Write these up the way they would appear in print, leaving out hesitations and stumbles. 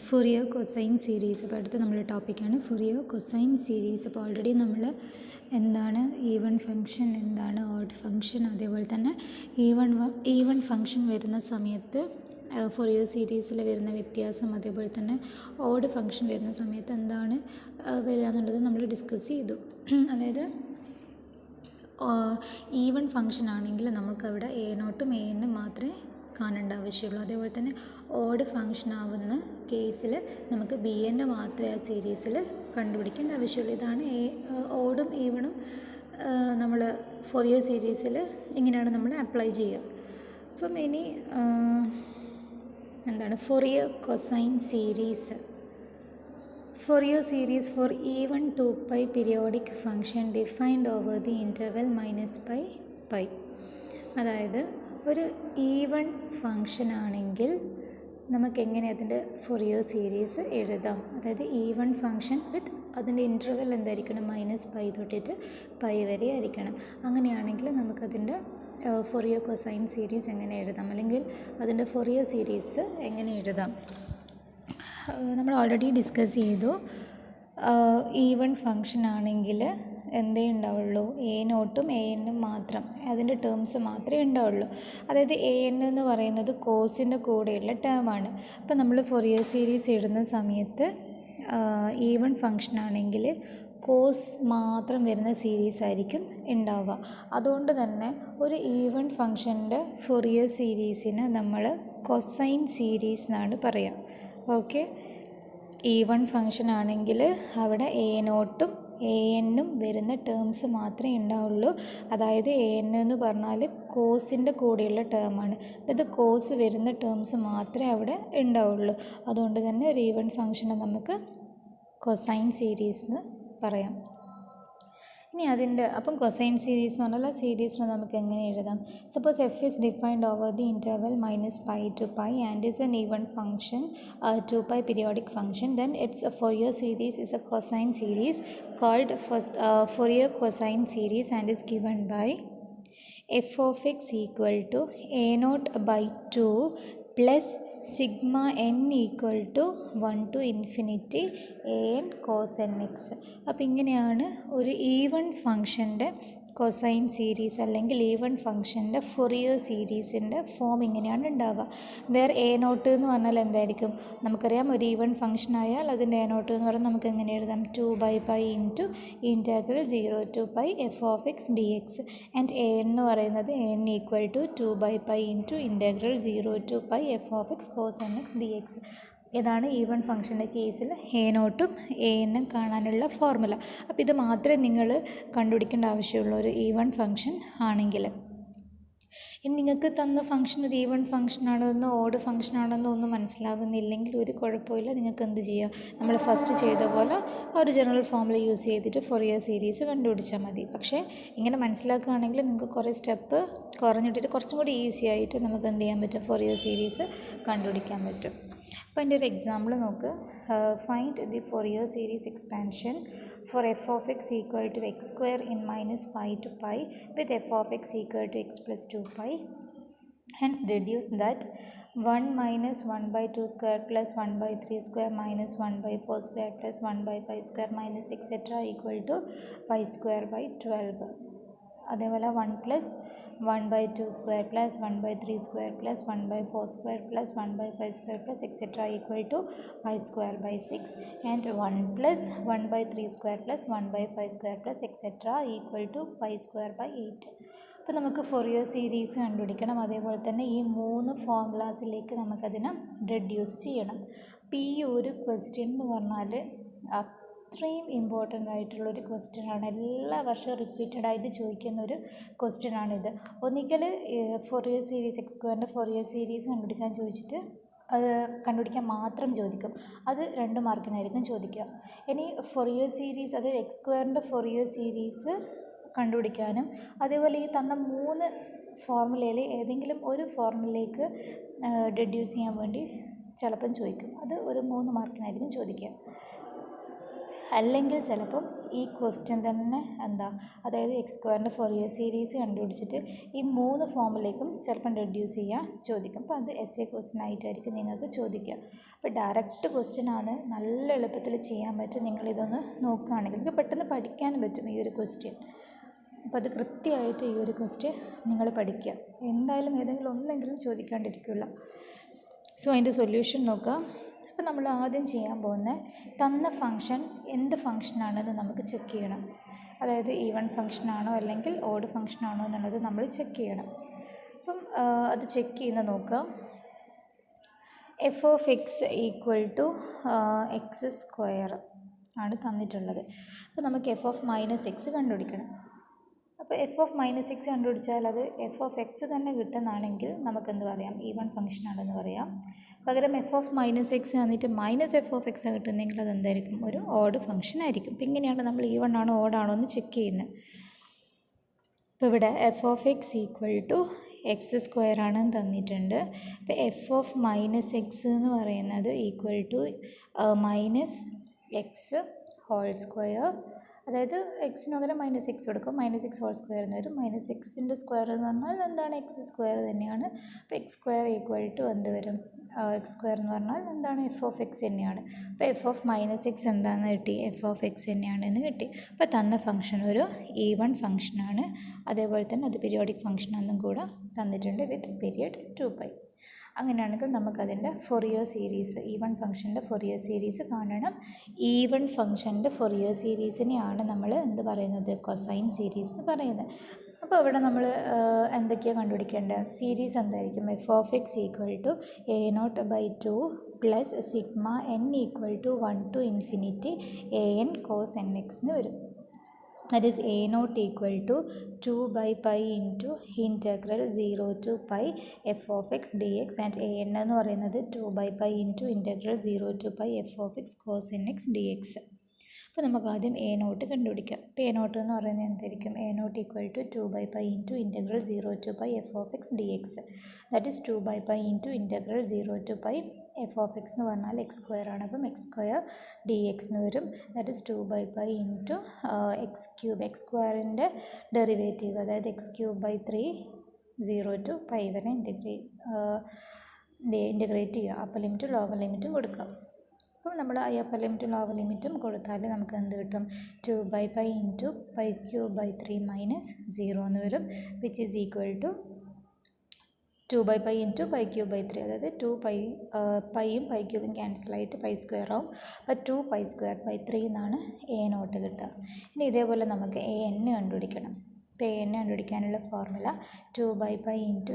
Fourier cosine series. ഇപ്പോൾ അടുത്ത നമ്മുടെ ടോപ്പിക്കാണ് ഫൊറിയർ കൊസൈൻ സീരീസ്. അപ്പോൾ ഓൾറെഡി നമ്മൾ എന്താണ് ഈവൺ ഫംഗ്ഷൻ, എന്താണ് ഓഡ് ഫംഗ്ഷൻ, അതേപോലെ തന്നെ ഈവൺ ഫംഗ്ഷൻ വരുന്ന സമയത്ത് ഫൊറിയർ സീരീസിൽ വരുന്ന വ്യത്യാസം, അതേപോലെ തന്നെ ഓഡ് ഫംഗ്ഷൻ വരുന്ന സമയത്ത് എന്താണ് വരിക എന്നുള്ളത് നമ്മൾ ഡിസ്കസ് ചെയ്തു. അതായത് ഈവൺ ഫംഗ്ഷൻ ആണെങ്കിൽ നമുക്കവിടെ a0ഉം a(n) മാത്രമേ കാണേണ്ട ആവശ്യമുള്ളൂ. അതേപോലെ തന്നെ ഓഡ് ഫംഗ്ഷൻ ആവുന്ന കേസിൽ നമുക്ക് bn മാത്രമേ ആ സീരീസിൽ കണ്ടുപിടിക്കേണ്ട ആവശ്യമുള്ളൂ. ഇതാണ് ഓഡും ഈവണും നമ്മൾ ഫൊറിയർ സീരീസിൽ ഇങ്ങനെയാണ് നമ്മൾ അപ്ലൈ ചെയ്യുക. അപ്പം ഇനി എന്താണ് Fourier cosine series. Fourier series for even 2π periodic function defined over the interval -π. അതായത് ഒരു ഈവൺ ഫംഗ്ഷൻ ആണെങ്കിൽ നമുക്ക് എങ്ങനെ അതിൻ്റെ ഫൊറിയർ സീരീസ് എഴുതാം. അതായത് ഈവൺ ഫംഗ്ഷൻ വിത്ത് അതിൻ്റെ ഇൻ്റർവെൽ എന്തായിരിക്കണം, -π തൊട്ടിട്ട് π വരെ ആയിരിക്കണം. അങ്ങനെയാണെങ്കിൽ നമുക്കതിൻ്റെ ഫൊറിയർ കൊസൈൻ സീരീസ് എങ്ങനെ എഴുതാം, അല്ലെങ്കിൽ അതിൻ്റെ ഫൊറിയർ സീരീസ് എങ്ങനെ എഴുതാം. നമ്മൾ ഓൾറെഡി ഡിസ്കസ് ചെയ്തു. ഈവൺ ഫംഗ്ഷൻ ആണെങ്കിൽ എന്തേ ഉണ്ടാവുള്ളൂ, a0ഉം a(n) മാത്രം, അതിൻ്റെ ടേംസ് മാത്രമേ ഉണ്ടാവുള്ളൂ. അതായത് a(n) എന്ന് പറയുന്നത് കോസിൻ്റെ കൂടെയുള്ള ടേമാണ്. അപ്പോൾ നമ്മൾ ഫൊറിയർ സീരീസ് എഴുതുന്ന സമയത്ത് ഈവൺ ഫംഗ്ഷൻ ആണെങ്കിൽ കോസ് മാത്രം വരുന്ന സീരീസ് ആയിരിക്കും ഉണ്ടാവുക. അതുകൊണ്ട് തന്നെ ഒരു ഈവൺ ഫംഗ്ഷൻ്റെ ഫൊറിയർ സീരീസിന് നമ്മൾ കൊസൈൻ സീരീസ് എന്നാണ് പറയുക. ഓക്കെ, ഈവൺ ഫംഗ്ഷൻ ആണെങ്കിൽ അവിടെ a0ഉം a(n) വരുന്ന ടേംസ് മാത്രമേ ഉണ്ടാവുള്ളൂ. അതായത് a(n) എന്ന് പറഞ്ഞാൽ കോസിൻ്റെ കൂടെയുള്ള ടേമാണ്. അതായത് കോസ് വരുന്ന ടേംസ് മാത്രമേ അവിടെ ഉണ്ടാവുള്ളൂ. അതുകൊണ്ട് തന്നെ ഒരു ഈവൺ ഫംഗ്ഷനെ നമുക്ക് കൊസൈൻ സീരീസ് എന്ന് പറയാം. ഇനി അപ്പം കൊസൈൻ സീരീസ് എന്ന് പറഞ്ഞാൽ ആ സീരീസിനെ നമുക്ക് എങ്ങനെ എഴുതാം. Suppose F is defined over the interval -π to π and is an even function 2π periodic function, then its Fourier series is a cosine series called Fourier cosine series and is given by f of x equal to a0/2 plus sigma n equal to 1 to infinity an cos nx. അപ്പോൾ ഇങ്ങനെയാണ് ഒരു even ഫംഗ്ഷൻ്റെ cosine series അല്ലെങ്കിൽ even ഫംഗ്ഷൻ്റെ Fourier സീരീസിൻ്റെ form ഇങ്ങനെയാണ് ഉണ്ടാവുക. വേറെ a0 എന്ന് പറഞ്ഞാൽ എന്തായിരിക്കും, നമുക്കറിയാം ഒരു ഈവൺ ഫംഗ്ഷൻ ആയാൽ അതിൻ്റെ a0 എന്ന് പറഞ്ഞാൽ നമുക്ക് എങ്ങനെ എഴുതാം, 2/π into integral 0 to π f of x dx. And a എന്ന് പറയുന്നത് n equal to 2/π into integral 0 to π f of x cos nx dx. ഇതാണ് ഈവൺ ഫംഗ്ഷൻ്റെ കേസിൽ a0ഉം a(n) കാണാനുള്ള ഫോർമുല. അപ്പോൾ ഇത് മാത്രമേ നിങ്ങൾ കണ്ടുപിടിക്കേണ്ട ആവശ്യമുള്ളൂ ഒരു ഈവൺ ഫംഗ്ഷൻ ആണെങ്കിൽ. ഇനി നിങ്ങൾക്ക് തന്ന ഫംഗ്ഷൻ ഒരു ഈവൺ ഫംഗ്ഷൻ ആണെന്നോ ഓഡ് ഫംഗ്ഷൻ ആണെന്നോ ഒന്നും മനസ്സിലാവുന്നില്ലെങ്കിൽ ഒരു കുഴപ്പമില്ല. നിങ്ങൾക്ക് എന്ത് ചെയ്യുക, നമ്മൾ ഫസ്റ്റ് ചെയ്ത പോലെ ഒരു ജനറൽ ഫോർമുല യൂസ് ചെയ്തിട്ട് ഫൊറിയർ സീരീസ് കണ്ടുപിടിച്ചാൽ മതി. പക്ഷേ ഇങ്ങനെ മനസ്സിലാക്കുകയാണെങ്കിൽ നിങ്ങൾക്ക് കുറേ സ്റ്റെപ്പ് കുറഞ്ഞിട്ടിട്ട് കുറച്ചും കൂടി ഈസി ആയിട്ട് നമുക്ക് എന്ത് ചെയ്യാൻ പറ്റും, ഫൊറിയർ സീരീസ് കണ്ടുപിടിക്കാൻ പറ്റും. അപ്പോൾ എൻ്റെ ഒരു എക്സാമ്പിൾ നോക്ക്. Find the Fourier series expansion for f of x equal to x² in -π to π with f of x equal to x plus 2π. Hence deduce that 1 minus 1/2 square plus 1/3 square minus 1/4 square plus 1/5 square minus etc. equal to pi square by 12. അതേപോലെ 1 plus 1/2 square plus 1/3 square plus 1/4 square plus 1/5 square plus etcetera equal to pi square by 6 and 1 plus 1/3 square plus 1/5 square plus etcetera equal to pi square by 8. അപ്പോൾ നമുക്ക് Fourier series കണ്ടുപിടിക്കണം. അതേപോലെ തന്നെ ഈ 3 ഫോർമുലാസിലേക്ക് നമുക്കതിനെ reduce ചെയ്യണം. അപ്പോൾ ഈ ഒരു ക്വസ്റ്റ്യൻ എന്ന് പറഞ്ഞാൽ അത്രയും ഇമ്പോർട്ടൻ്റ് ആയിട്ടുള്ളൊരു ക്വസ്റ്റ്യനാണ്. എല്ലാ വർഷവും റിപ്പീറ്റഡായിട്ട് ചോദിക്കുന്ന ഒരു ക്വസ്റ്റ്യനാണിത്. ഒന്നിക്കൽ Fourier series x² Fourier series കണ്ടുപിടിക്കാൻ ചോദിച്ചിട്ട് അത് കണ്ടുപിടിക്കാൻ മാത്രം ചോദിക്കും. അത് 2 മാർക്കിനായിരിക്കും ചോദിക്കുക. ഇനി ഫൊറിയർ സീരീസ്, അതായത് x² ഫൊറിയർ സീരീസ് കണ്ടുപിടിക്കാനും അതേപോലെ ഈ തന്ന 3 ഫോർമുലയിൽ ഏതെങ്കിലും ഒരു ഫോർമുലയിലേക്ക് റെഡ്യൂസ് ചെയ്യാൻ വേണ്ടി ചിലപ്പം ചോദിക്കും. അത് ഒരു 3 മാർക്കിനായിരിക്കും ചോദിക്കുക. അല്ലെങ്കിൽ ചിലപ്പം ഈ ക്വസ്റ്റ്യൻ തന്നെ അതായത് x² ഫൊറിയർ സീരീസ് കണ്ടുപിടിച്ചിട്ട് ഈ 3 ഫോമിലേക്കും ചിലപ്പം റെഡ്യൂസ് ചെയ്യാൻ ചോദിക്കും. അപ്പോൾ അത് എസ് എ ക്വസ്റ്റ്യൻ ആയിട്ടായിരിക്കും നിങ്ങൾക്ക് ചോദിക്കുക. അപ്പോൾ ഡയറക്റ്റ് ക്വസ്റ്റ്യൻ ആണ്, നല്ല എളുപ്പത്തിൽ ചെയ്യാൻ പറ്റും. നിങ്ങളിതൊന്ന് നോക്കുകയാണെങ്കിൽ നിങ്ങൾക്ക് പെട്ടെന്ന് പഠിക്കാനും പറ്റും ഈ ഒരു ക്വസ്റ്റ്യൻ. അപ്പോൾ അത് കൃത്യമായിട്ട് ഈ ഒരു ക്വസ്റ്റ്യൻ നിങ്ങൾ പഠിക്കുക. എന്തായാലും ഏതെങ്കിലും ഒന്നെങ്കിലും ചോദിക്കാണ്ടിരിക്കില്ല. സോ അതിൻ്റെ സൊല്യൂഷൻ നോക്കുക. അപ്പോൾ നമ്മൾ ആദ്യം ചെയ്യാൻ പോകുന്ന തന്ന ഫംഗ്ഷൻ എന്ത് ഫംഗ്ഷനാണെന്ന് നമുക്ക് ചെക്ക് ചെയ്യണം. അതായത് ഈവൺ ഫംഗ്ഷനാണോ അല്ലെങ്കിൽ ഓഡ് ഫംഗ്ഷനാണോ എന്നുള്ളത് നമ്മൾ ചെക്ക് ചെയ്യണം. അപ്പം അത് ചെക്ക് ചെയ്യുന്ന നോക്കുക. f(x) = x² ആണ് തന്നിട്ടുള്ളത്. അപ്പോൾ നമുക്ക് f(-x) കണ്ടുപിടിക്കണം. അപ്പോൾ f(-x) കണ്ടുപിടിച്ചാൽ അത് f(x) തന്നെ കിട്ടുന്നതാണെങ്കിൽ നമുക്കെന്ത് പറയാം, ഈവൺ ഫംഗ്ഷനാണെന്ന് പറയാം. പകരം f(-x) എന്നിട്ട് -f(x) കിട്ടുന്നെങ്കിൽ അതെന്തായിരിക്കും, ഒരു ഓഡ് ഫംഗ്ഷൻ ആയിരിക്കും. അപ്പോൾ ഇങ്ങനെയാണ് നമ്മൾ ഈവൺ ആണോ ഓഡാണോ എന്ന് ചെക്ക് ചെയ്യുന്നത്. ഇപ്പോൾ ഇവിടെ f(x) = x² ആണെന്ന് തന്നിട്ടുണ്ട്. അപ്പോൾ f(-x) എന്ന് പറയുന്നത് -x², അതായത് എക്സിന് പകരം -x കൊടുക്കും, -x² എന്ന് വരും. -xൻ്റെ സ്ക്വയർ എന്ന് പറഞ്ഞാൽ എന്താണ്, x² തന്നെയാണ്. അപ്പോൾ x² എന്ത് വരും, x² എന്ന് പറഞ്ഞാൽ എന്താണ്, f(x) തന്നെയാണ്. അപ്പോൾ f(-x) എന്താണെന്ന് കിട്ടി, f(x) തന്നെയാണെന്ന് കിട്ടി. അപ്പോൾ തന്ന ഫംഗ്ഷൻ ഒരു ഈവൺ ഫംഗ്ഷനാണ്. അതേപോലെ തന്നെ അത് പീരിയോഡിക് ഫംഗ്ഷനാണെന്നും കൂടെ തന്നിട്ടുണ്ട് വിത്ത് പീരിയഡ് 2π. അങ്ങനെയാണെങ്കിൽ നമുക്കതിൻ്റെ ഫൊറിയർ സീരീസ്, ഈവൺ ഫംഗ്ഷൻ്റെ ഫൊറിയർ സീരീസ് കാണണം. ഈവൺ ഫംഗ്ഷൻ്റെ ഫൊറിയർ സീരീസിനെയാണ് നമ്മൾ എന്ത് പറയുന്നത്, കൊസൈൻ സീരീസ് എന്ന് പറയുന്നത്. അപ്പോൾ ഇവിടെ നമ്മൾ എന്തൊക്കെയാണ് കണ്ടുപിടിക്കേണ്ടത്, സീരീസ് എന്തായിരിക്കും, f(x) = a0/2 + n = 1 to ∞ an cos nx എന്ന് വരും. That is a0 = 2/π integral 0 to π f(x) dx and an എന്ന് പറയുന്നത് 2/π integral 0 to π f(x) cos nx dx. അപ്പോൾ നമുക്ക് ആദ്യം a0 കണ്ടുപിടിക്കാം. അപ്പോൾ a0 എന്ന് പറയുന്നത് എന്തായിരിക്കും, a0 = 2/π integral 0 to π f(x) dx. That is 2/π integral 0 to π f(x) എന്ന് പറഞ്ഞാൽ x² ആണ്. അപ്പം x² dx എന്ന് വരും. ദാറ്റ് ഇസ് 2/π x³ x²ൻ്റെ ഡെറിവേറ്റീവ്, അതായത് x³/3 0 to π വരെ ഇൻ്റഗ്രേറ്റ് ചെയ്യുക. അപ്പർ ലിമിറ്റും ലോവർ ലിമിറ്റും കൊടുക്കുക. അപ്പോൾ നമ്മൾ ഈ അപ്പർ ലിമിറ്റും ലോവർ ലിമിറ്റും കൊടുത്താൽ നമുക്ക് എന്ത് കിട്ടും, 2/π π³ 3 - 0 എന്ന് വരും. വിച്ച് ഈസ് ഈക്വൽ ടു 2/π π³3, അതായത് 2π പൈയും π³ ക്യാൻസലായിട്ട് π² ആവും. അപ്പോൾ 2π²/3 എന്നാണ് a0 കിട്ടുക. ഇനി ഇതേപോലെ നമുക്ക് an കണ്ടുപിടിക്കണം. അപ്പോൾ an കണ്ടുപിടിക്കാനുള്ള formula 2/π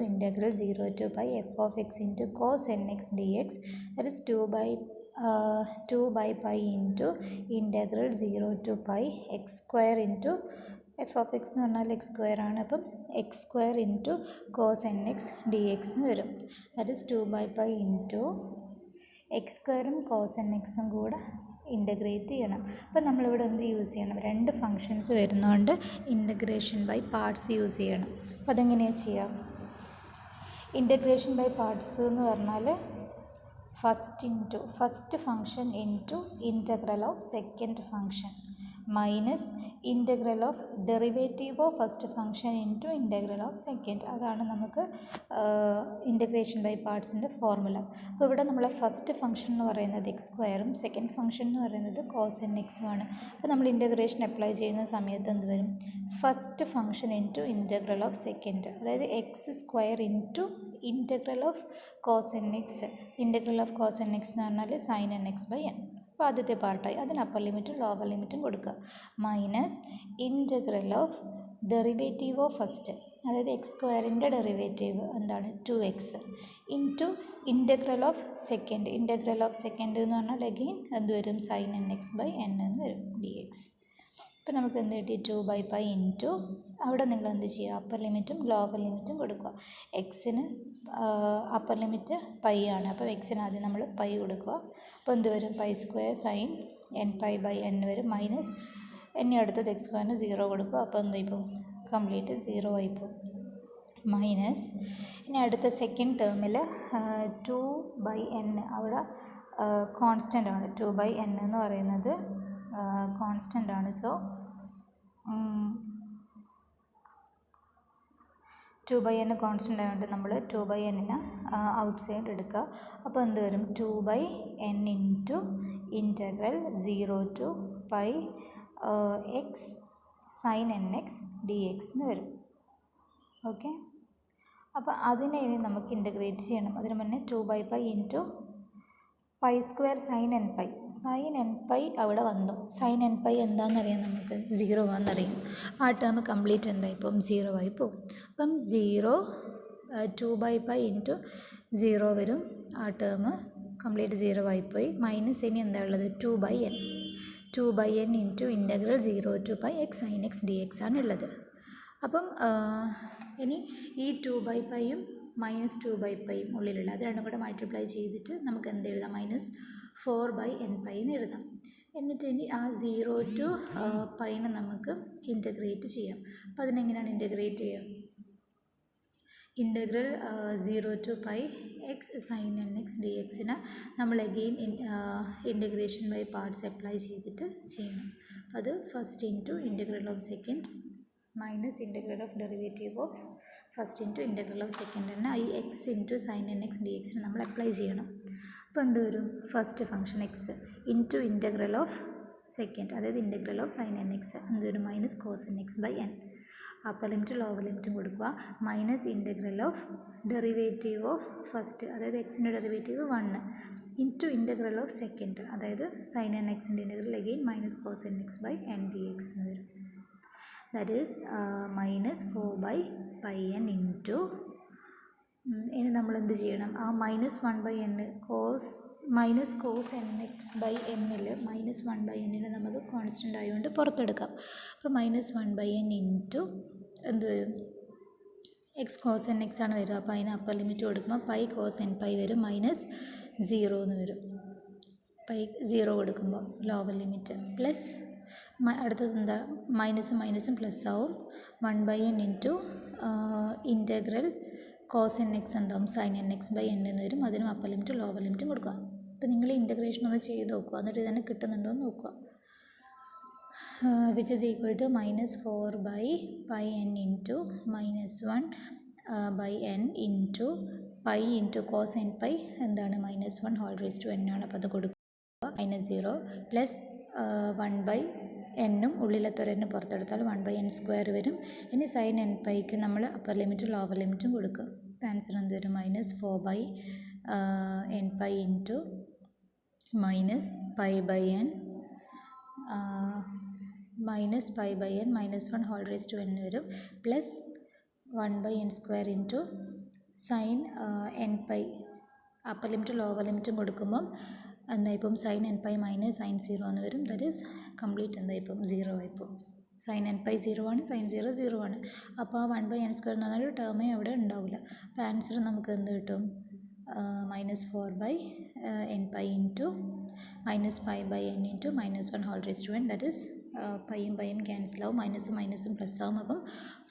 integral 0 to π f(x) cos nx dx. that is 2/π integral 0 to π x² f(x) എന്ന് പറഞ്ഞാൽ x² ആണ്. അപ്പം x² cos nx dx എന്ന് വരും. ദാറ്റ് ഇസ് 2/π x²ഉം cos nxഉം കൂടെ ഇൻ്റഗ്രേറ്റ് ചെയ്യണം. അപ്പം നമ്മളിവിടെ എന്ത് യൂസ് ചെയ്യണം, രണ്ട് ഫങ്ഷൻസ് വരുന്നതുകൊണ്ട് ഇൻ്റഗ്രേഷൻ ബൈ പാർട്സ് യൂസ് ചെയ്യണം. അപ്പം അതെങ്ങനെയാണ് ചെയ്യുക, ഇൻ്റഗ്രേഷൻ ബൈ പാർട്സ് എന്ന് പറഞ്ഞാൽ first function into integral of second function minus integral of derivative of first function into integral of second. അതാണ് നമുക്ക് ഇൻ്റഗ്രേഷൻ ബൈ പാർട്സിൻ്റെ ഫോർമുല. അപ്പോൾ ഇവിടെ നമ്മളെ ഫസ്റ്റ് ഫംഗ്ഷൻ എന്ന് പറയുന്നത് x²ഉം സെക്കൻഡ് ഫംഗ്ഷൻ എന്ന് പറയുന്നത് cos nxഉം ആണ്. അപ്പോൾ നമ്മൾ ഇൻ്റഗ്രേഷൻ അപ്ലൈ ചെയ്യുന്ന സമയത്ത് എന്ത് വരും, first function into integral of second, അതായത് x² into integral of cos nx. Integral of cos nx എന്ന് പറഞ്ഞാൽ sin nx/n. അപ്പോൾ ആദ്യത്തെ പാർട്ടായി അതിന് അപ്പർ ലിമിറ്റും ലോവർ ലിമിറ്റും കൊടുക്കുക. Minus integral of derivative of first, അതായത് x²ൻ്റെ ഡെറിവേറ്റീവ് എന്താണ് 2x into integral of second. Integral of second എന്ന് പറഞ്ഞാൽ അഗെയിൻ എന്ത് വരും, sin nx/n എന്ന് വരും dx. ഇപ്പോൾ നമുക്ക് എന്ത് കിട്ടി, 2/π ഇൻറ്റു അവിടെ നിങ്ങൾ എന്ത് ചെയ്യുക, അപ്പർ ലിമിറ്റും ലോവർ ലിമിറ്റും കൊടുക്കുക. എക്സിന് അപ്പർ ലിമിറ്റ് പൈ ആണ്, അപ്പോൾ എക്സിന് ആദ്യം നമ്മൾ പൈ കൊടുക്കുക. അപ്പോൾ എന്ത് വരും, π² sin nπ/n വരും. മൈനസ് ഇനി അടുത്തത് x²ന് 0 കൊടുക്കുക. അപ്പോൾ എന്തായിപ്പോൾ കംപ്ലീറ്റ് 0 ആയിപ്പോൾ. മൈനസ് ഇനി അടുത്ത സെക്കൻഡ് ടേമിൽ 2/n അവിടെ കോൺസ്റ്റൻ്റ് ആണ്. 2/n എന്ന് പറയുന്നത് കോൺസ്റ്റൻ്റ് ആണ്. സോ 2/n കോൺസ്റ്റൻ്റ് ആയതുകൊണ്ട് നമ്മൾ 2/n ഔട്ട് സൈഡ് എടുക്കുക. അപ്പോൾ എന്ത് വരും? 2/n into integral 0 to pi x sin nx dx എന്ന് വരും. ഓക്കെ, അപ്പോൾ അതിനെ ഇനി നമുക്ക് ഇൻ്റഗ്രേറ്റ് ചെയ്യണം. അതിന് മുന്നേ 2/pi into pi square sine n pi. Sine n pi അവിടെ വന്നു. സൈൻ എൻ പൈ എന്താണെന്നറിയാം, നമുക്ക് 0 ആണെന്നറിയാം. ആ ടേം കംപ്ലീറ്റ് എന്തായി ഇപ്പം 0 ആയി പോകും. അപ്പം 0 2/pi ഇൻറ്റു 0 വരും. ആ ടേം കംപ്ലീറ്റ് 0 ആയിപ്പോയി. മൈനസ് ഇനി എന്താ ഉള്ളത്? 2/n into integral 0 to pi x sin x dx ആണ് ഉള്ളത്. അപ്പം ഇനി ഈ 2/piയും മൈനസ് 2/piയും ഉള്ളിലുള്ള അത് രണ്ടും കൂടെ മൾട്ടിപ്ലൈ ചെയ്തിട്ട് നമുക്ക് എന്ത് എഴുതാം? -4/n/pi എന്ന് എഴുതാം. എന്നിട്ട് ഇനി ആ 0 to പൈനെ നമുക്ക് ഇൻ്റഗ്രേറ്റ് ചെയ്യാം. അപ്പോൾ അതിനെങ്ങനെയാണ് ഇൻ്റഗ്രേറ്റ് ചെയ്യുക? Integral 0 to pi x sin nx dxന് നമ്മൾ again integration by parts apply ചെയ്തിട്ട് ചെയ്യണം. അപ്പോൾ അത് first into integral of second minus integral of derivative of first into integral of second തന്നെ ഈ X into sine N X D എക്സിന് നമ്മൾ അപ്ലൈ ചെയ്യണം. അപ്പോൾ എന്ത് വരും? First function X into integral of second, അതായത് integral of sine N X എന്ത് വരും? Minus cos n x by n. Upper ലിമിറ്റും ലോവർ ലിമിറ്റും കൊടുക്കുക. Minus integral of derivative of first, അതായത് എക്സിൻ്റെ derivative 1 into integral of second, അതായത് sine n എക്സിൻ്റെ integral again minus cos n x by n d x എന്ന് വരും. That is minus 4/n into ഇനി നമ്മൾ എന്ത് ചെയ്യണം? ആ -1/n minus cos n x by എന്നിൽ -1/n നമുക്ക് കോൺസ്റ്റൻ്റ് ആയതുകൊണ്ട് പുറത്തെടുക്കാം. അപ്പോൾ -1/n ഇൻറ്റു എന്ത് വരും? എക്സ് കോസ് എൻ എക്സ് ആണ് വരിക. അപ്പോൾ അതിന് അപ്പർ ലിമിറ്റ് കൊടുക്കുമ്പോൾ പൈ കോസ് എൻ പൈ വരും, -0 എന്ന് വരും. പൈ 0 കൊടുക്കുമ്പോൾ ലോവർ ലിമിറ്റ് പ്ലസ് അടുത്തത് എന്താ? മൈനസും മൈനസും പ്ലസ് ആവും. 1/n into integral cos n x എന്താവും? Sine N x by n എന്ന് വരും. അതിനും അപ്പർ ലിമിറ്റും ലോവർ ലിമിറ്റും കൊടുക്കുക. അപ്പോൾ നിങ്ങൾ ഇൻ്റഗ്രേഷൻ ഒന്ന് ചെയ്ത് നോക്കുക, എന്നിട്ട് ഇതന്നെ കിട്ടുന്നുണ്ടോ എന്ന് നോക്കുക. Which is equal to -4/n into -1/n into pi into cos n pi എന്താണ്? -1 ഹോൾ റേസ് ടു n ആണ്. അപ്പോൾ അത് കൊടുക്കുക. -0 പ്ലസ് 1/n ഉള്ളിലത്തൊരെണ്ണം പുറത്തെടുത്താൽ 1/n² വരും. ഇനി സൈൻ എൻ പൈക്ക് നമ്മൾ അപ്പർ ലിമിറ്റും ലോവർ ലിമിറ്റും കൊടുക്കുക. ആൻസർ എന്ത് വരും? -4/n/π into -π/n -1 whole raise to n വരും. Plus 1/n² into sine n pi upper ലിമിറ്റും ലോവർ ലിമിറ്റും കൊടുക്കുമ്പം എന്തായിപ്പം? Sine n pi minus sine 0 എന്ന് വരും. ദാറ്റ് ഈസ് കംപ്ലീറ്റ് എന്തായിപ്പം? 0 ആയിപ്പോൾ. സൈൻ എൻ പൈ 0 ആണ്, സൈൻ 0 ആണ്. അപ്പോൾ ആ 1/n² എന്ന് പറഞ്ഞാൽ ഒരു ടേമേ അവിടെ ഉണ്ടാവില്ല. അപ്പോൾ ആൻസർ നമുക്ക് എന്ത് കിട്ടും? -4/n/π into -π/n into -1 whole raise to n. That is പൈയും പൈയും ക്യാൻസലാവും, മൈനസും മൈനസും പ്ലസ് ആവും. അപ്പം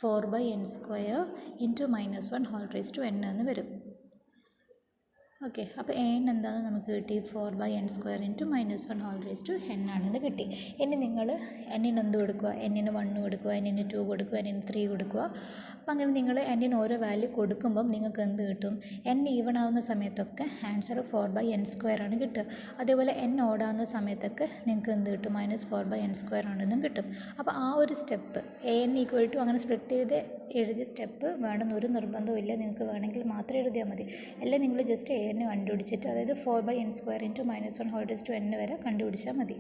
4/n² into -1 whole raise to n എന്ന് വരും. ഓക്കെ, അപ്പോൾ n എന്താണെന്ന് നമുക്ക് കിട്ടി? 4/n² into -1 whole raise to n ആണെന്ന് കിട്ടി. ഇനി നിങ്ങൾ n-ന് എന്ത് കൊടുക്കുക? n-ന് 1 കൊടുക്കുക, n-ന് 2 കൊടുക്കുക, n-ന് 3 കൊടുക്കുക. അപ്പം അങ്ങനെ നിങ്ങൾ n-ന് ഓരോ വാല്യൂ കൊടുക്കുമ്പം നിങ്ങൾക്ക് എന്ത് കിട്ടും? n ഈവൺ ആവുന്ന സമയത്തൊക്കെ ആൻസർ 4/n² ആണ് കിട്ടുക. അതേപോലെ n ഓടാവുന്ന സമയത്തൊക്കെ നിങ്ങൾക്ക് എന്ത് കിട്ടും? -4/n² ആണെന്നും കിട്ടും. അപ്പോൾ ആ ഒരു സ്റ്റെപ്പ് n ഈക്വൽ ടു അങ്ങനെ സ്പ്ലിറ്റ് ചെയ്ത് എഴുതിയ സ്റ്റെപ്പ് വേണമെന്നൊരു നിർബന്ധവും ഇല്ല. നിങ്ങൾക്ക് വേണമെങ്കിൽ മാത്രം എഴുതിയാൽ മതി. അല്ലെങ്കിൽ നിങ്ങൾ ജസ്റ്റ് n കണ്ടുപിടിച്ചിട്ട്, അതായത് 4/n² into -1 whole raise to n വരെ കണ്ടുപിടിച്ചാൽ മതി.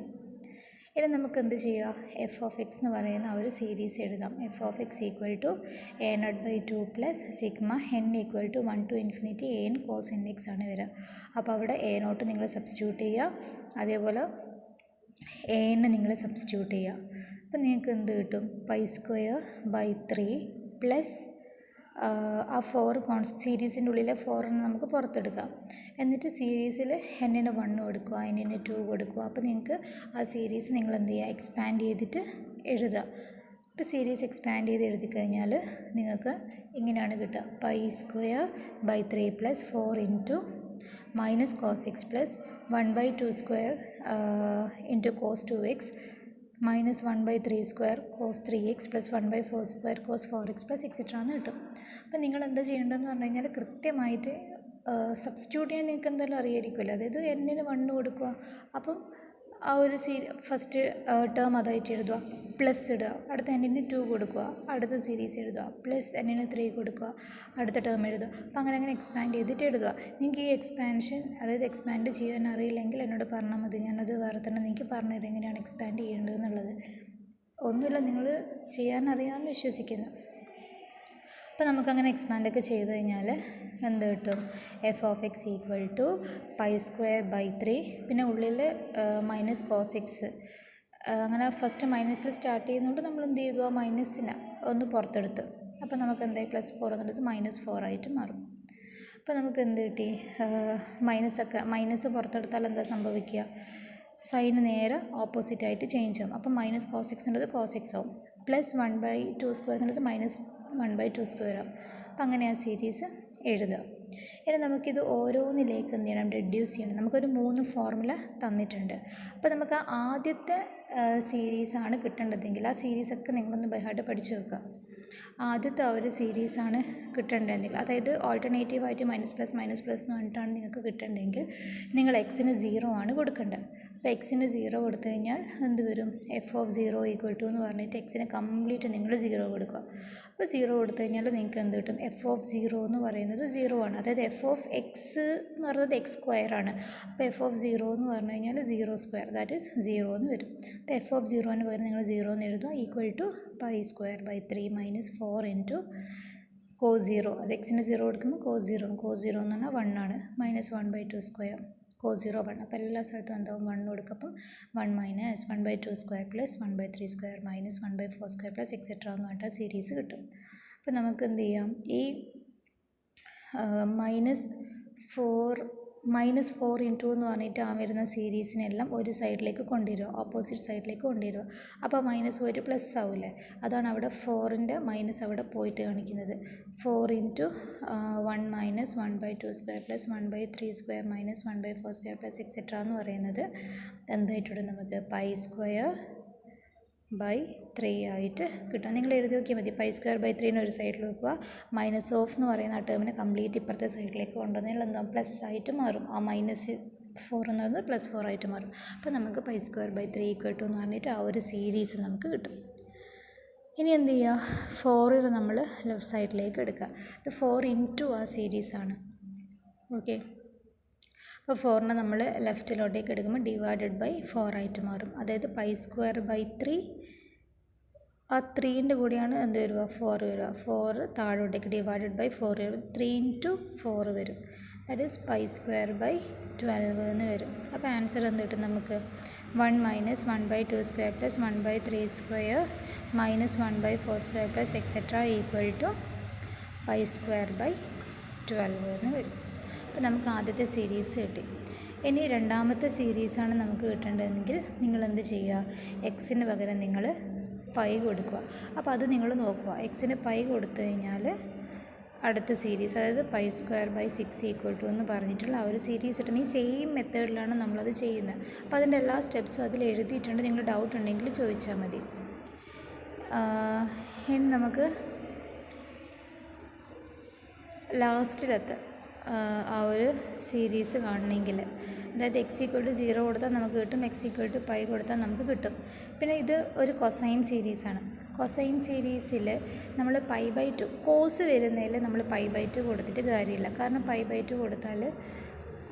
ഇനി നമുക്ക് എന്ത് ചെയ്യുക? f ഓഫ് x എന്ന് പറയുന്ന ആ ഒരു സീരീസ് എഴുതാം. f of x equal to a0/2 plus sigma n equal to 1 to ∞ an cos nx ആണ് വരിക. അപ്പോൾ അവിടെ a0 നിങ്ങൾ സബ്സ്റ്റിറ്റ്യൂട്ട് ചെയ്യുക, അതേപോലെ an നിങ്ങൾ സബ്സ്റ്റിറ്റ്യൂട്ട് ചെയ്യുക. അപ്പോൾ നിങ്ങൾക്ക് എന്ത് കിട്ടും? π²/3 പ്ലസ് ആ 4 സീരീസിൻ്റെ ഉള്ളിലെ 4 നമുക്ക് പുറത്തെടുക്കാം. എന്നിട്ട് സീരീസിൽ n-ന് 1 കൊടുക്കുക, n-ന് 2 കൊടുക്കുക. അപ്പോൾ നിങ്ങൾക്ക് ആ സീരീസ് നിങ്ങൾ എന്ത് ചെയ്യുക? എക്സ്പാൻഡ് ചെയ്തിട്ട് എഴുതുക. ഇപ്പോൾ സീരീസ് എക്സ്പാൻഡ് ചെയ്ത് എഴുതി കഴിഞ്ഞാൽ നിങ്ങൾക്ക് ഇങ്ങനെയാണ് കിട്ടുക: π²/3 plus 4 into minus cos x plus 1/2² into cos 2x -1/3² cos 3x + 1/4² cos 4x + etcetera എന്ന് കിട്ടും. അപ്പം നിങ്ങൾ എന്താ ചെയ്യേണ്ടതെന്ന് പറഞ്ഞു കഴിഞ്ഞാൽ കൃത്യമായിട്ട് സബ്സ്റ്റിറ്റ്യൂട്ട് ചെയ്യാൻ നിങ്ങൾക്ക് എന്തായാലും അറിയായിരിക്കുമല്ലോ. അതായത് എന്നിന് 1 കൊടുക്കുക, അപ്പം ആ ഒരു ഫസ്റ്റ് ടേം അതായിട്ട് എഴുതുക, പ്ലസ് ഇടുക, അടുത്ത എന്നിന് 2 കൊടുക്കുക, അടുത്ത സീരീസ് എഴുതുക, പ്ലസ് എന്നിന് 3 കൊടുക്കുക, അടുത്ത ടേം എഴുതുക. അപ്പം അങ്ങനെ എക്സ്പാൻഡ് ചെയ്തിട്ട് എഴുതുക. നിങ്ങൾക്ക് ഈ എക്സ്പാൻഷൻ അതായത് എക്സ്പാൻഡ് ചെയ്യാൻ അറിയില്ലെങ്കിൽ എന്നോട് പറഞ്ഞാൽ മതി, ഞാനത് വേറെ തന്നെ നിങ്ങൾക്ക് പറഞ്ഞത് എങ്ങനെയാണ് എക്സ്പാൻഡ് ചെയ്യേണ്ടതെന്നുള്ളത്. ഒന്നുമില്ല, നിങ്ങൾ ചെയ്യാൻ അറിയാമെന്ന് വിശ്വസിക്കുന്നു. അപ്പോൾ നമുക്കങ്ങനെ എക്സ്പാൻഡൊക്കെ ചെയ്ത് കഴിഞ്ഞാൽ എന്ത് കിട്ടും? f(x) = π²/3, പിന്നെ ഉള്ളിൽ മൈനസ് കോസ് എക്സ്. അങ്ങനെ ഫസ്റ്റ് മൈനസിൽ സ്റ്റാർട്ട് ചെയ്യുന്നതുകൊണ്ട് നമ്മൾ എന്ത് ചെയ്തു? ആ മൈനസിനെ ഒന്ന് പുറത്തെടുത്ത്. അപ്പോൾ നമുക്ക് എന്തായി? +4 എന്നുള്ളത് -4 ആയിട്ട് മാറും. അപ്പോൾ നമുക്ക് എന്ത് കിട്ടി? മൈനസ് പുറത്തെടുത്താൽ എന്താ സംഭവിക്കുക? സൈന് നേരെ ഓപ്പോസിറ്റായിട്ട് ചേഞ്ച് ആവും. അപ്പം മൈനസ് കോസ് എക്സ് എന്നുള്ളത് കോസ് എക്സ് ആവും, പ്ലസ് 1/2² എന്നുള്ളത് -1/2² ആവും. അപ്പം അങ്ങനെ ആ സീരീസ് എഴുതുക. ഇനി നമുക്കിത് ഓരോന്നിലേക്ക് എന്ത് ചെയ്യണം? റെഡ്യൂസ് ചെയ്യണം. നമുക്കൊരു 3 ഫോർമുല തന്നിട്ടുണ്ട്. അപ്പോൾ നമുക്ക് ആദ്യത്തെ സീരീസാണ് കിട്ടേണ്ടതെങ്കിൽ ആ സീരീസൊക്കെ നിങ്ങളൊന്ന് ബൈഹാർട്ട് പഠിച്ചു വെക്കുക. ആദ്യത്തെ ആ ഒരു സീരീസാണ് കിട്ടേണ്ടതെങ്കിൽ, അതായത് ഓൾട്ടർനേറ്റീവായിട്ട് -+, എന്ന് പറഞ്ഞിട്ടാണ് നിങ്ങൾക്ക് കിട്ടേണ്ടതെങ്കിൽ നിങ്ങൾ എക്സിന് 0 ആണ് കൊടുക്കേണ്ടത്. അപ്പോൾ എക്സിന് 0 കൊടുത്തു കഴിഞ്ഞാൽ എന്ത് വരും? f(0) = എന്ന് പറഞ്ഞിട്ട് എക്സിന് കംപ്ലീറ്റ് നിങ്ങൾ 0 കൊടുക്കുക. അപ്പോൾ 0 കൊടുത്തു കഴിഞ്ഞാൽ നിങ്ങൾക്ക് എന്ത് കിട്ടും? f(0) എന്ന് പറയുന്നത് 0 ആണ്. അതായത് f(x) എന്ന് പറയുന്നത് x² ആണ്. അപ്പോൾ f(0) എന്ന് പറഞ്ഞു കഴിഞ്ഞാൽ 0², ദാറ്റ് ഈസ് 0 എന്ന് വരും. അപ്പോൾ f(0)ന് പകരം നിങ്ങൾ 0 എന്ന് എഴുതുക, =π²/3 - 4 × cos 0. അത് എക്സിന് 0 കൊടുക്കുമ്പോൾ cos 0 എന്ന് പറഞ്ഞാൽ 1 ആണ്, -1/2² cos 0 1. അപ്പോൾ എല്ലാ സ്ഥലത്തും എന്താവും? 1 കൊടുക്കും. അപ്പം 1 - 1/2² + 1/3² - 1/4² എക്സെട്ര എന്ന് പറഞ്ഞിട്ട് സീരീസ് കിട്ടും. അപ്പോൾ നമുക്ക് എന്ത് ചെയ്യാം? ഈ -4 × എന്ന് പറഞ്ഞിട്ട് ആ വരുന്ന സീരീസിനെല്ലാം ഒരു സൈഡിലേക്ക് കൊണ്ടുവരിക, ഓപ്പോസിറ്റ് സൈഡിലേക്ക് കൊണ്ടുവരിക. അപ്പോൾ മൈനസ് പോയിട്ട് പ്ലസ് ആവില്ലേ? അതാണ് അവിടെ 4ൻ്റെ മൈനസ് അവിടെ പോയിട്ട് കാണിക്കുന്നത്. 4 × 1 - 1/2² + 1/3² - 1/4² എക്സെട്ര എന്ന് പറയുന്നത് എന്തായിട്ടുണ്ട്? നമുക്ക് π²/3 ആയിട്ട് കിട്ടും. നിങ്ങൾ എഴുതി നോക്കിയാൽ മതി. π²/3 ഒരു സൈഡിൽ വെക്കുക, -(ഓഫ്) എന്ന് പറയുന്ന ആ ടേമിനെ കംപ്ലീറ്റ് ഇപ്പുറത്തെ സൈഡിലേക്ക് കൊണ്ടുവന്നാൽ എന്താ? പ്ലസ് ആയിട്ട് മാറും. ആ -4 എന്ന് പറയുന്നത് +4 ആയിട്ട് മാറും. അപ്പോൾ നമുക്ക് π²/3 = എന്ന് പറഞ്ഞിട്ട് ആ ഒരു സീരീസ് നമുക്ക് കിട്ടും. ഇനി എന്ത് ചെയ്യുക? 4 നമ്മൾ ലെഫ്റ്റ് സൈഡിലേക്ക് എടുക്കുക. ഇത് 4 × ആ സീരീസാണ്. ഓക്കെ, അപ്പോൾ 4നെ നമ്മൾ ലെഫ്റ്റിലോട്ടേക്ക് എടുക്കുമ്പോൾ /4 ആയിട്ട് മാറും. അതായത് π²/3, ആ 3ൻ്റെ കൂടെയാണ് എന്ത് വരിക? 4 വരിക. 4 താഴോട്ടേക്ക് /4 വരും, 3 × 4 വരും, ദാറ്റ് ഈസ് π²/12 എന്ന് വരും. അപ്പോൾ ആൻസർ എന്ത് കിട്ടും നമുക്ക്? 1 - 1/2² + 1/3² - 1/4² എക്സെട്ര = π²/12 എന്ന് വരും. അപ്പോൾ നമുക്ക് ആദ്യത്തെ സീരീസ് കിട്ടി. ഇനി രണ്ടാമത്തെ സീരീസാണ് നമുക്ക് കിട്ടേണ്ടതെങ്കിൽ നിങ്ങൾ എന്ത് ചെയ്യുക? എക്സിന് പകരം നിങ്ങൾ പൈ കൊടുക്കുക. അപ്പോൾ അത് നിങ്ങൾ നോക്കുക. എക്സിന് പൈ കൊടുത്തു കഴിഞ്ഞാൽ അടുത്ത സീരീസ്, അതായത് π²/6 എന്ന് പറഞ്ഞിട്ടുള്ള ആ ഒരു സീരീസ് കിട്ടും. ഈ സെയിം മെത്തേഡിലാണ് നമ്മളത് ചെയ്യുന്നത്. അപ്പോൾ അതിൻ്റെ എല്ലാ സ്റ്റെപ്സും അതിൽ എഴുതിയിട്ടുണ്ട്. നിങ്ങൾ ഡൗട്ട് ഉണ്ടെങ്കിൽ ചോദിച്ചാൽ മതി. ഇനി നമുക്ക് ലാസ്റ്റിലത്തെ ആ ഒരു സീരീസ് കാണണമെങ്കിൽ, അതായത് x = 0 കൊടുത്താൽ നമുക്ക് കിട്ടും, x = π കൊടുത്താൽ നമുക്ക് കിട്ടും. പിന്നെ ഇത് ഒരു കൊസൈൻ സീരീസാണ്. കൊസൈൻ സീരീസിൽ നമ്മൾ π/2 കോസ് വരുന്നതിൽ നമ്മൾ π/2 കൊടുത്തിട്ട് കാര്യമില്ല. കാരണം π/2 കൊടുത്താൽ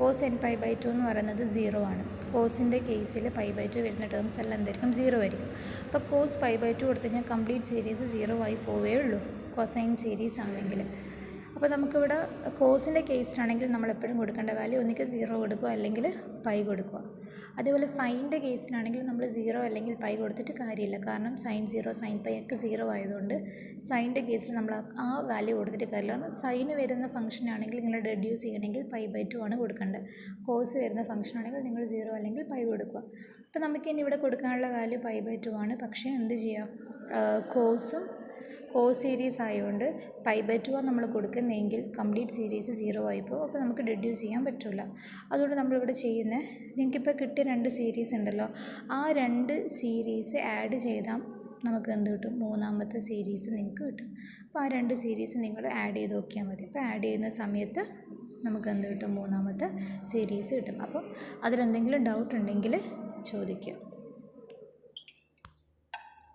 cos nπ/2 എന്ന് പറയുന്നത് 0 ആണ്. കോസിൻ്റെ കേസിൽ π/2 വരുന്ന ടേംസ് എല്ലാം എന്തായിരിക്കും? 0 ആയിരിക്കും. അപ്പോൾ cos π/2 കൊടുത്തു കഴിഞ്ഞാൽ കംപ്ലീറ്റ് സീരീസ് 0 ആയി പോവേ ഉള്ളൂ, കൊസൈൻ സീരീസ് ആണെങ്കിൽ. അപ്പോൾ നമുക്കിവിടെ കോസിൻ്റെ കേസിലാണെങ്കിൽ നമ്മളെപ്പോഴും കൊടുക്കേണ്ട വാല്യൂ ഒന്നിക്ക് 0 കൊടുക്കുക, അല്ലെങ്കിൽ പൈ കൊടുക്കുക. അതേപോലെ സൈൻ്റെ കേസിലാണെങ്കിൽ നമ്മൾ 0 അല്ലെങ്കിൽ പൈ കൊടുത്തിട്ട് കാര്യമില്ല. കാരണം sin 0 sin π ഒക്കെ 0 ആയതുകൊണ്ട് സൈൻ്റെ കേസിൽ നമ്മൾ ആ വാല്യൂ കൊടുത്തിട്ട് കാര്യമില്ല. കാരണം സൈന് വരുന്ന ഫംഗ്ഷൻ ആണെങ്കിൽ നിങ്ങൾ റെഡ്യൂസ് ചെയ്യണമെങ്കിൽ π/2 ആണ് കൊടുക്കേണ്ടത്. കോസ് വരുന്ന ഫംഗ്ഷൻ ആണെങ്കിൽ നിങ്ങൾ 0 അല്ലെങ്കിൽ പൈ കൊടുക്കുക. അപ്പോൾ നമുക്കിനി ഇവിടെ കൊടുക്കാനുള്ള വാല്യൂ π/2 ആണ്. പക്ഷേ എന്ത് ചെയ്യാം? കോസും കോ സീരീസ് ആയതുകൊണ്ട് π/2 ആണ് നമ്മൾ കൊടുക്കുന്നതെങ്കിൽ കംപ്ലീറ്റ് സീരീസ് 0 ആയിപ്പോവും. അപ്പോൾ നമുക്ക് ഡെഡ്യൂസ് ചെയ്യാൻ പറ്റില്ല. അതുകൊണ്ട് നമ്മളിവിടെ ചെയ്യുന്നത്, നിങ്ങൾക്കിപ്പോൾ കിട്ടിയ 2 സീരീസ് ഉണ്ടല്ലോ, ആ 2 സീരീസ് ആഡ് ചെയ്താൽ നമുക്ക് എന്ത് കിട്ടും? മൂന്നാമത്തെ സീരീസ് നിങ്ങൾക്ക് കിട്ടും. അപ്പോൾ ആ 2 സീരീസ് നിങ്ങൾ ആഡ് ചെയ്ത് നോക്കിയാൽ മതി. അപ്പോൾ ആഡ് ചെയ്യുന്ന സമയത്ത് നമുക്ക് എന്ത് കിട്ടും? മൂന്നാമത്തെ സീരീസ് കിട്ടും. അപ്പം അതിലെന്തെങ്കിലും ഡൗട്ട് ഉണ്ടെങ്കിൽ ചോദിക്കുക.